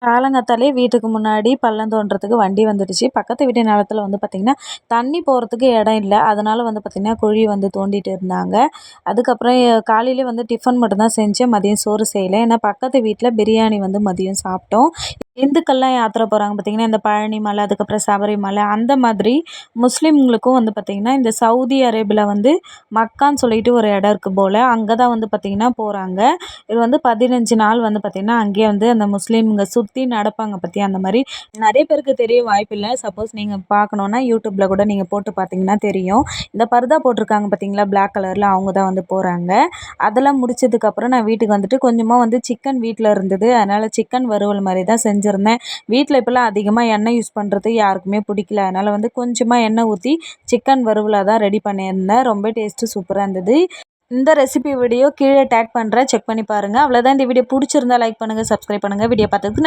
காலங்காத்தாலே வீட்டுக்கு முன்னாடி பள்ளம் தோண்டுறதுக்கு வண்டி வந்துடுச்சு. பக்கத்து வீட்டு நிலத்துல வந்து பார்த்திங்கன்னா, தண்ணி போகிறதுக்கு இடம் இல்ல. அதனால வந்து பார்த்திங்கன்னா, குழி வந்து தோண்டிட்டு இருந்தாங்க. அதுக்கப்புறம் காலையிலே வந்து டிஃபன் மட்டும் தான் செஞ்சேன். மதியம் சோறு செய்யல. ஏன்னா பக்கத்து வீட்ல பிரியாணி வந்து மதியம் சாப்பிட்டோம். இந்துக்கள்லாம் யாத்திரை போகிறாங்க பார்த்திங்கன்னா, இந்த பழனி மலை, அதுக்கப்புறம் சபரிமலை அந்த மாதிரி முஸ்லீம்களுக்கும் வந்து பார்த்திங்கன்னா, இந்த சவுதி அரேபியால வந்து மக்கான்னு சொல்லிட்டு ஒரு இடம் இருக்குது போல. அங்க தான் வந்து பார்த்திங்கன்னா போறாங்க. இது வந்து 15 நாள் வந்து பார்த்திங்கன்னா, அங்கேயே வந்து அந்த முஸ்லீம்ங்க சுத்தி நடப்பாங்க பார்த்தியா, அந்த மாரி நெறைய பேருக்கு தெரிய வாய்ப்பில்ல. சப்போஸ் நீங்க பார்க்கணுன்னா யூடியூப்ல கூட நீங்க போட்டு பார்த்தீங்கன்னா தெரியும். இந்த பர்தா போட்டிருக்காங்க பார்த்தீங்களா, பிளாக் கலர்ல அவங்க தான் வந்து போறாங்க. அதெல்லாம் முடிச்சதுக்கப்புறம் நான் வீட்டுக்கு வந்துட்டு கொஞ்சமா வந்து சிக்கன் வீட்ல இருந்தது. அதனால சிக்கன் வறுவல் மாரி தான் செஞ்சிருந்தேன். வீட்ல இப்போலாம் அதிகமா எண்ணெய் யூஸ் பண்ணுறது யாருக்குமே பிடிக்கல. அதனால வந்து கொஞ்சமா எண்ணெய் ஊத்தி சிக்கன் வறுவலா தான் ரெடி பண்ணியிருந்தேன். ரொம்ப டேஸ்ட்டு சூப்பரா இருந்தது. இந்த ரெசிபி வீடியோ கீழே டேக் பண்ணுறேன். செக் பண்ணி பாருங்க. அவ்வளோதான். இந்த வீடியோ புடிச்சிருந்தா லைக் பண்ணுங்க, சப்ஸ்கிரைப் பண்ணுங்க. வீடியோ பார்த்ததுக்கு